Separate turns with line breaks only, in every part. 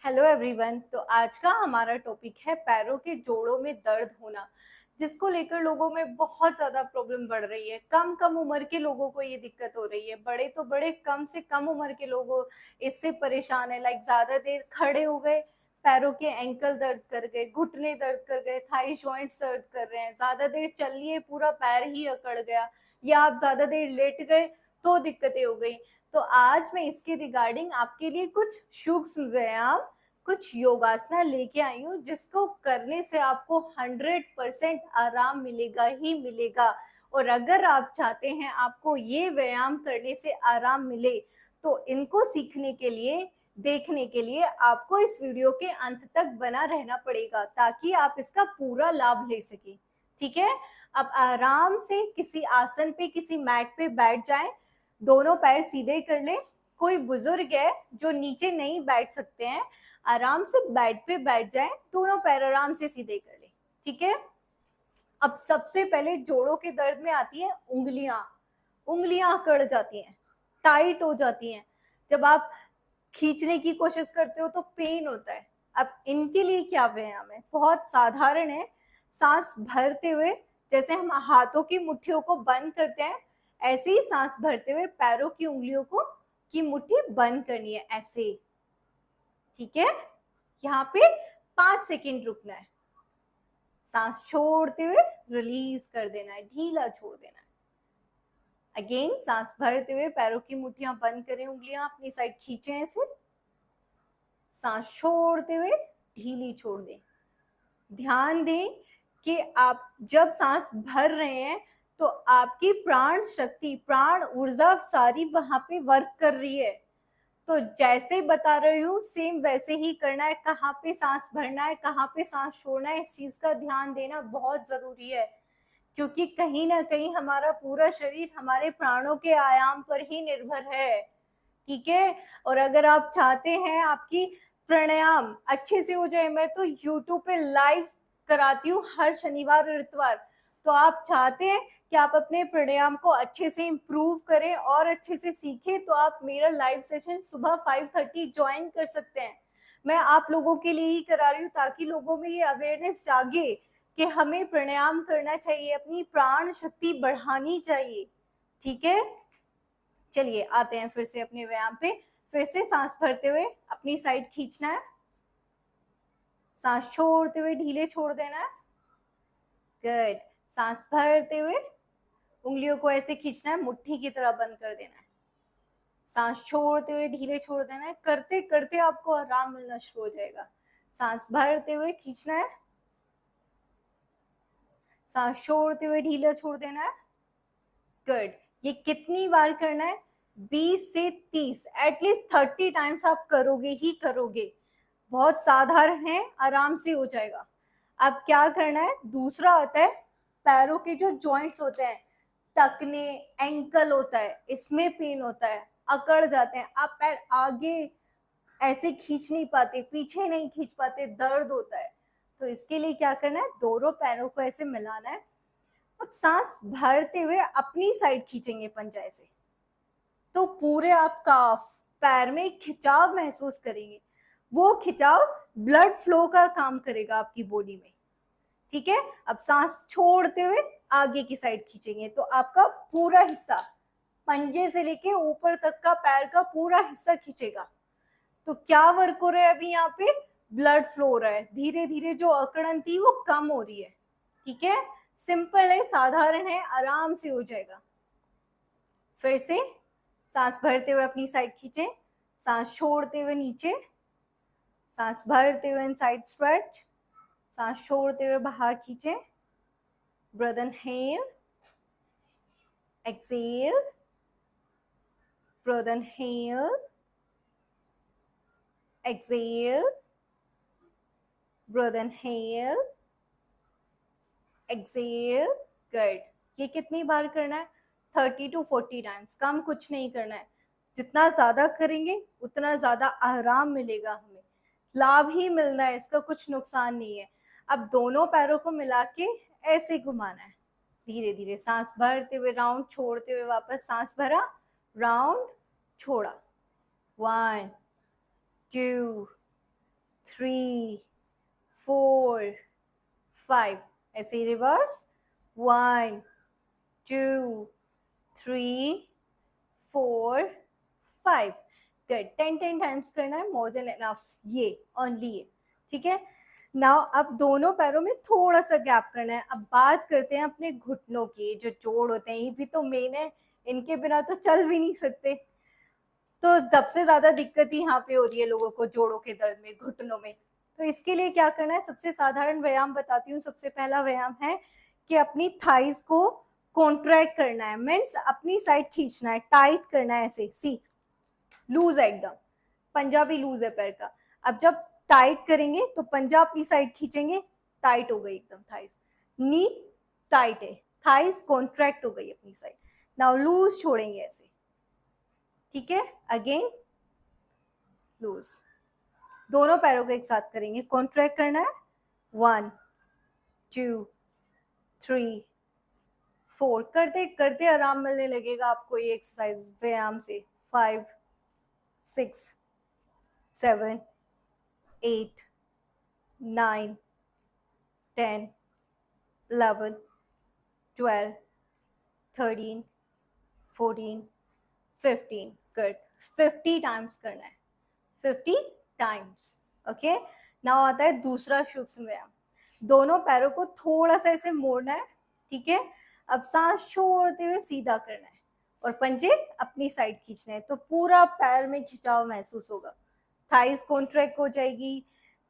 Hello everyone. तो आज का हमारा टॉपिक है पैरों के जोड़ों में दर्द होना, जिसको लेकर लोगों में बहुत ज्यादा प्रॉब्लम बढ़ रही है। कम कम उम्र के लोगों को ये दिक्कत हो रही है, बड़े तो बड़े, कम से कम उम्र के लोग इससे परेशान है। लाइक ज्यादा देर खड़े हो गए, पैरों के एंकल दर्द कर गए, घुटने दर्द कर गए, थाई जॉइंट्स दर्द कर रहे हैं। ज्यादा देर चल लिए, पूरा पैर ही अकड़ गया, या आप ज्यादा देर लेट गए तो दिक्कतें हो गई। तो आज मैं इसके रिगार्डिंग आपके लिए कुछ सूक्ष्म व्यायाम, कुछ योगासना लेके आई हूँ, जिसको करने से आपको 100% आराम मिलेगा ही मिलेगा। और अगर आप चाहते हैं आपको ये व्यायाम करने से आराम मिले, तो इनको सीखने के लिए, देखने के लिए आपको इस वीडियो के अंत तक बना रहना पड़ेगा, ताकि आप इसका पूरा लाभ ले सकें। ठीक है, अब आराम से किसी आसन पे, किसी मैट पे बैठ जाएं, दोनों पैर सीधे कर लें। कोई बुजुर्ग है जो नीचे नहीं बैठ सकते हैं, आराम से बेड पे बैठ जाएं, दोनों पैर आराम से सीधे कर लें। ठीक है, अब सबसे पहले जोड़ों के दर्द में आती है उंगलियां। उंगलियां अकड़ जाती हैं, टाइट हो जाती हैं, जब आप खींचने की कोशिश करते हो तो पेन होता है। अब इनके लिए क्या व्यायाम है, बहुत साधारण है। सांस भरते हुए, जैसे हम हाथों की मुट्ठियों को बंद करते हैं, ऐसे ही सांस भरते हुए पैरों की उंगलियों को की मुट्ठी बंद करनी है, ऐसे। ठीक है, यहाँ पे 5 सेकेंड रुकना है, सांस छोड़ते हुए रिलीज कर देना है, ढीला छोड़ देना है। अगेन सांस भरते हुए पैरों की मुट्ठियां बंद करें, उंगलियां अपनी साइड खींचे ऐसे, सांस छोड़ते हुए ढीली छोड़ दें। ध्यान दें कि आप जब सांस भर रहे हैं तो आपकी प्राण शक्ति, प्राण ऊर्जा सारी वहां पे वर्क कर रही है। तो जैसे बता रही हूँ सेम वैसे ही करना है। कहाँ पे सांस भरना है, कहाँ पे सांस छोड़ना है, इस चीज का ध्यान देना बहुत जरूरी है, क्योंकि कहीं ना कहीं हमारा पूरा शरीर हमारे प्राणों के आयाम पर ही निर्भर है। ठीक है, और अगर आप चाहते हैं आपकी प्राणायाम अच्छे से हो जाए, मैं तो यूट्यूब पे लाइव कराती हूँ हर शनिवार और इतवार। तो आप चाहते हैं कि आप अपने प्राणायाम को अच्छे से इम्प्रूव करें और अच्छे से सीखें, तो आप मेरा लाइव सेशन सुबह 5:30 ज्वाइन कर सकते हैं। मैं आप लोगों के लिए ही करा रही हूँ, ताकि लोगों में ये अवेयरनेस जागे कि हमें प्राणायाम करना चाहिए, अपनी प्राण शक्ति बढ़ानी चाहिए। ठीक है, चलिए आते हैं फिर से अपने व्यायाम पे। फिर से सांस भरते हुए अपनी साइड खींचना है, सांस छोड़ते हुए ढीले छोड़ देना है। गुड, सांस भरते हुए उंगलियों को ऐसे खींचना है, मुट्ठी की तरह बंद कर देना है। सांस छोड़ते हुए ढीले छोड़ देना है। करते करते आपको आराम मिलना शुरू हो जाएगा। सांस भरते हुए खींचना है, सांस छोड़ते हुए ढीला छोड़ देना है। गुड, ये कितनी बार करना है? 20 से 30, एटलीस्ट 30 टाइम्स आप करोगे ही करोगे। बहुत साधारण है, आराम से हो जाएगा। अब क्या करना है, दूसरा आता है पैरों के जो जॉइंट्स होते हैं, टकने, एंकल होता है, इसमें पेन होता है, अकड़ जाते हैं, आप पैर आगे ऐसे खींच नहीं पाते, पीछे नहीं खींच पाते, दर्द होता है। तो इसके लिए क्या करना है, दोनों पैरों को ऐसे मिलाना है। अब सांस भरते हुए अपनी साइड खींचेंगे पंजा से, तो पूरे आप काफ, पैर में खिंचाव महसूस करेंगे। वो खिंचाव ब्लड फ्लो का काम करेगा आपकी बॉडी में। ठीक है, अब सांस छोड़ते हुए आगे की साइड खींचेंगे, तो आपका पूरा हिस्सा, पंजे से लेके ऊपर तक का पैर का पूरा हिस्सा खींचेगा। तो क्या वर्क हो रहा है अभी यहाँ पे, ब्लड फ्लो हो रहा है, धीरे धीरे जो अकड़न थी वो कम हो रही है। ठीक है, सिंपल है, साधारण है, आराम से हो जाएगा। फिर से सांस भरते हुए अपनी साइड खींचे, सांस छोड़ते हुए नीचे, सांस भरते हुए साइड स्ट्रेच, सांस छोड़ते हुए बाहर खींचे। Breathe inhale, exhale, breathe inhale, exhale, breathe inhale, exhale. Good, ये कितनी बार करना है? 30 to 40 टाइम्स, कम कुछ नहीं करना है। जितना ज्यादा करेंगे उतना ज्यादा आराम मिलेगा, हमें लाभ ही मिलना है, इसका कुछ नुकसान नहीं है। अब दोनों पैरों को मिला के ऐसे घुमाना है, धीरे धीरे सांस भरते हुए राउंड, छोड़ते हुए वापस, सांस भरा, राउंड, छोड़ा। 1 2 3 4 5, ऐसे ही रिवर्स, 1 2 3 4 5, गुड, 10 टाइम्स करना है, मोर देन एनफ, ये ओनली ये, ठीक है। नाउ अब दोनों पैरों में थोड़ा सा गैप करना है। अब बात करते हैं अपने घुटनों की, जो जोड़ होते हैं ये भी तो मेन है, इनके बिना तो चल भी नहीं सकते। तो सबसे ज्यादा दिक्कत ही यहाँ पे हो रही है लोगों को जोड़ों के दर्द में, घुटनों में। तो इसके लिए क्या करना है, सबसे साधारण व्यायाम बताती हूँ। सबसे पहला व्यायाम है कि अपनी थाइज को कॉन्ट्रैक्ट करना है, मीन्स अपनी साइड खींचना है, टाइट करना है, ऐसे सी लूज है एकदम, पंजा भी लूज है पैर का। अब जब टाइट करेंगे तो पंजा अपनी साइड खींचेंगे, टाइट हो गई एकदम थाइज, नी टाइट है, थाइज कॉन्ट्रैक्ट हो गई अपनी साइड। नाउ लूज छोड़ेंगे ऐसे, ठीक है, अगेन लूज, दोनों पैरों को एक साथ करेंगे, कॉन्ट्रैक्ट करना है, 1 2 3 4, करते करते आराम मिलने लगेगा आपको ये एक्सरसाइज व्यायाम से। 5 6 7 8 9 10 11 12 13 14 15, गुड, 50 टाइम्स करना है, 50 टाइम्स, ओके। नाउ आता है दूसरा सूक्ष्म व्यायाम, दोनों पैरों को थोड़ा सा ऐसे मोड़ना है, ठीक है। अब सांस छोड़ते हुए सीधा करना है और पंजे अपनी साइड खींचना है, तो पूरा पैर में खिंचाव महसूस होगा, थाइस कॉन्ट्रैक्ट हो जाएगी,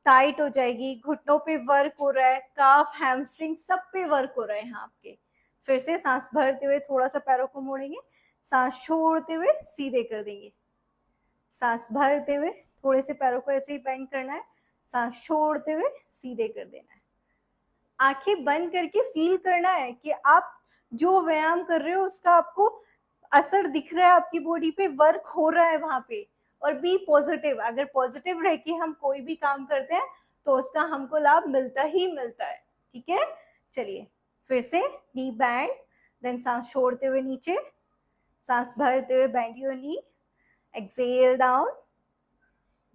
टाइट हो जाएगी, घुटनों पे वर्क हो रहा है, काफ हैमस्ट्रिंग सब पे वर्क हो रहा है यहाँ आपके। फिर से सांस भरते हुए थोड़ा सा पैरों को मोड़ेंगे, सांस छोड़ते हुए सीधे कर देंगे, सांस भरते हुए थोड़े से पैरों को ऐसे ही बेंड करना है, सांस छोड़ते हुए सीधे कर देना है। आंखें बंद करके फील करना है कि आप जो व्यायाम कर रहे हो उसका आपको असर दिख रहा है, आपकी बॉडी पे वर्क हो रहा है वहां पे। और बी पॉजिटिव, अगर पॉजिटिव रह के हम कोई भी काम करते हैं तो उसका हमको लाभ मिलता ही मिलता है, ठीक है। चलिए फिर से नी बैंड, देन सांस छोड़ते हुए नीचे, सांस भरते हुए bend your knee, exhale down,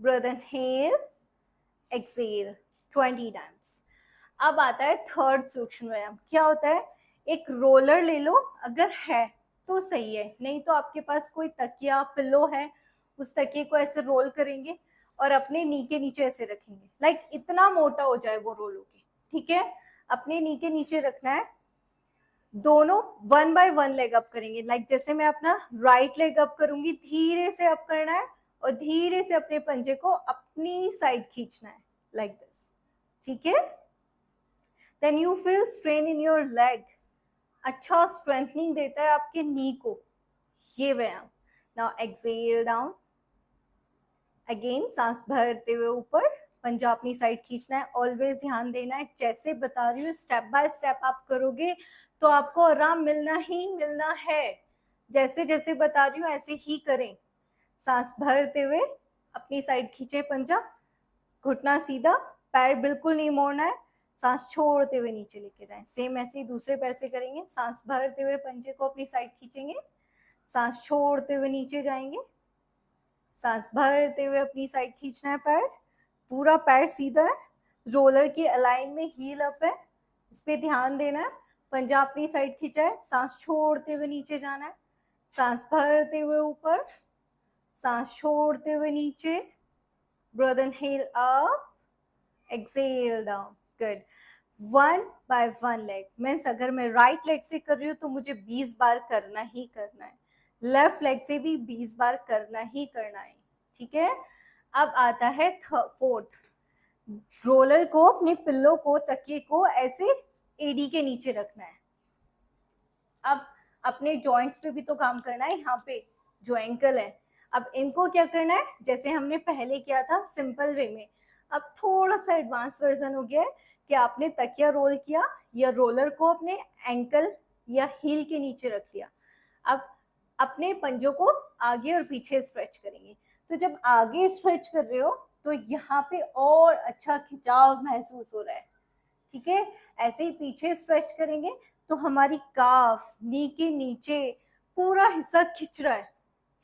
breathe inhale, exhale 20 times. अब आता है थर्ड सूक्ष्म व्यायाम, क्या होता है, एक रोलर ले लो, अगर है तो सही है, नहीं तो आपके पास कोई तकिया पिल्लो है, उस तकिए को ऐसे रोल करेंगे और अपने नी के नीचे ऐसे रखेंगे, लाइक इतना मोटा हो जाए वो रोल होके, ठीक है। अपने नी के नीचे रखना है, दोनों 1 बाय 1 लेग अप करेंगे, लाइक जैसे मैं अपना राइट लेग अप करूंगी, धीरे से अप करना है और धीरे से अपने पंजे को अपनी साइड खींचना है, लाइक दिस, ठीक है। Then you feel strain in your leg, अच्छा स्ट्रेंथनिंग देता है आपके नी को ये व्यायाम। नाउ एक्सेल डाउन, अगेन सांस भरते हुए ऊपर, पंजा अपनी साइड खींचना है, ऑलवेज ध्यान देना है, जैसे बता रही हूँ स्टेप बाय स्टेप आप करोगे तो आपको आराम मिलना ही मिलना है, जैसे जैसे बता रही हूँ ऐसे ही करें। सांस भरते हुए अपनी साइड खींचे पंजा, घुटना सीधा, पैर बिल्कुल नहीं मोड़ना है, सांस छोड़ते हुए नीचे लेके जाएं, सेम ऐसे ही दूसरे पैर से करेंगे, सांस भरते हुए पंजे को अपनी साइड खींचेंगे, सांस छोड़ते हुए नीचे जाएंगे, सांस भरते हुए अपनी साइड खींचना है, पैर पूरा पैर सीधा है, रोलर की अलाइन में हील अप है, इस पे ध्यान देना है, पंजा अपनी साइड खींचा है, सांस छोड़ते हुए नीचे जाना है, सांस भरते हुए ऊपर, सांस छोड़ते हुए नीचे, breathe inhale up, exhale down, good. 1 by 1 leg, means अगर मैं राइट लेग से कर रही हूँ तो मुझे 20 बार करना ही करना है, लेफ्ट लेग से भी 20 बार करना ही करना है, ठीक है। अब आता है फोर्थ, रोलर को, अपने पिल्लो को, तकिए को ऐसे एडी के नीचे रखना है। अब अपने जॉइंट्स पे भी तो काम करना है, यहाँ पे जो एंकल है, अब इनको क्या करना है, जैसे हमने पहले किया था सिंपल वे में, अब थोड़ा सा एडवांस वर्जन हो गया है कि आपने तकिया रोल किया या रोलर को अपने एंकल या हील के नीचे रख लिया। अब अपने पंजों को आगे और पीछे स्ट्रेच करेंगे, तो जब आगे स्ट्रेच कर रहे हो तो यहाँ पे और अच्छा खिंचाव महसूस हो रहा है, ठीक है। ऐसे ही पीछे स्ट्रेच करेंगे तो हमारी काफ, नी के नीचे पूरा हिस्सा खिंच रहा है,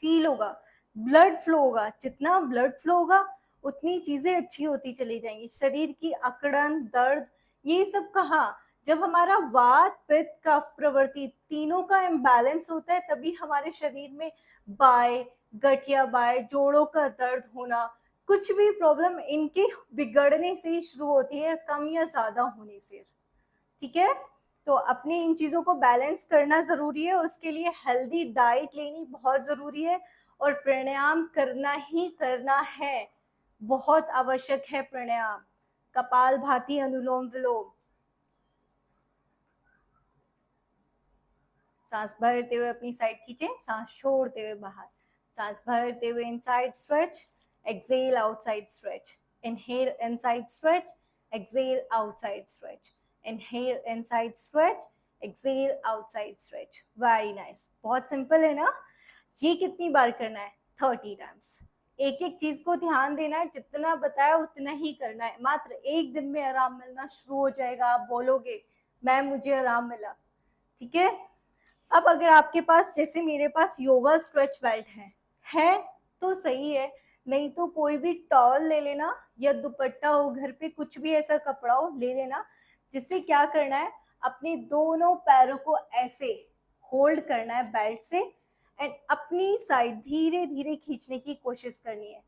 फील होगा, ब्लड फ्लो होगा, जितना ब्लड फ्लो होगा उतनी चीजें अच्छी होती चली जाएंगी। शरीर की अकड़न, दर्द, ये सब कहाँ, जब हमारा वात, पित्त, कफ, प्रवृत्ति तीनों का इम्बैलेंस होता है तभी हमारे शरीर में बाय, गठिया बाय, जोड़ों का दर्द होना, कुछ भी प्रॉब्लम इनके बिगड़ने से ही शुरू होती है, कम या ज्यादा होने से। ठीक है, तो अपने इन चीजों को बैलेंस करना जरूरी है, उसके लिए हेल्दी डाइट लेनी बहुत जरूरी है और प्राणायाम करना ही करना है, बहुत आवश्यक है प्राणायाम। कपाल भाती, अनुलोम विलोम। सांस भरते हुए अपनी साइड खींचे, सांस छोड़ते हुए बाहर, सांस भरते हुए inside stretch, exhale outside stretch, inhale inside stretch, exhale outside stretch, inhale inside stretch, exhale outside stretch. Very nice, बहुत सिंपल है ना। ये कितनी बार करना है? 30 टाइम्स। एक एक चीज को ध्यान देना है, जितना बताया उतना ही करना है। मात्र एक दिन में आराम मिलना शुरू हो जाएगा, आप बोलोगे मैम मुझे आराम मिला। ठीक है, अब अगर आपके पास, जैसे मेरे पास योगा स्ट्रेच बेल्ट है तो सही है, नहीं तो कोई भी टॉवल ले लेना या दुपट्टा हो घर पे, कुछ भी ऐसा कपड़ा हो ले लेना, जिससे क्या करना है, अपने दोनों पैरों को ऐसे होल्ड करना है बेल्ट से एंड अपनी साइड धीरे धीरे खींचने की कोशिश करनी है।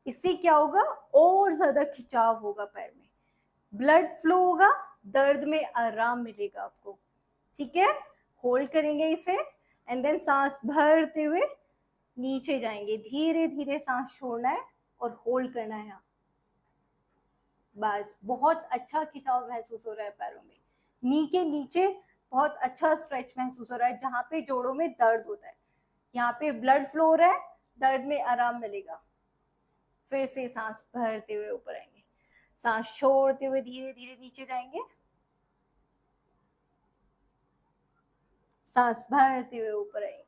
इससे क्या होगा, और ज्यादा खिंचाव होगा पैर में, ब्लड फ्लो होगा, दर्द में आराम मिलेगा आपको। ठीक है, होल्ड करेंगे इसे एंड देन सांस भरते हुए नीचे जाएंगे, धीरे धीरे सांस छोड़ना है और होल्ड करना है यहाँ। बस, बहुत अच्छा खिंचाव महसूस हो रहा है पैरों में, नी के नीचे बहुत अच्छा स्ट्रेच महसूस हो रहा है, जहाँ पे जोड़ों में दर्द होता है, यहाँ पे ब्लड फ्लो हो रहा है, दर्द में आराम मिलेगा। फिर से सांस भरते हुए ऊपर आएंगे, सांस छोड़ते हुए धीरे धीरे नीचे जाएंगे, सांस भरते हुए ऊपर आएंगे।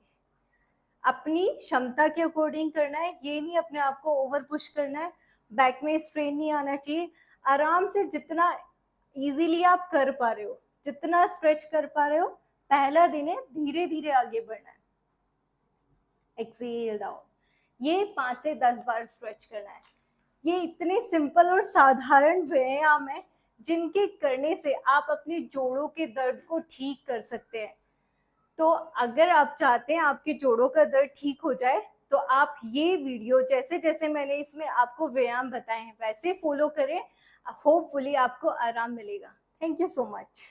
अपनी क्षमता के अकॉर्डिंग करना है, ये नहीं अपने आप को ओवर पुश करना है, बैक में स्ट्रेन नहीं आना चाहिए। आराम से जितना इजीली आप कर पा रहे हो, जितना स्ट्रेच कर पा रहे हो, पहला दिन है, धीरे धीरे आगे बढ़ना है। एक्सेल डाउन, ये 5 से 10 बार स्ट्रेच करना है। ये इतने सिंपल और साधारण व्यायाम है जिनके करने से आप अपने जोड़ों के दर्द को ठीक कर सकते हैं। तो अगर आप चाहते हैं आपके जोड़ों का दर्द ठीक हो जाए, तो आप ये वीडियो जैसे जैसे मैंने इसमें आपको व्यायाम बताए हैं वैसे फॉलो करें, होपफुली आपको आराम मिलेगा। Thank you so much.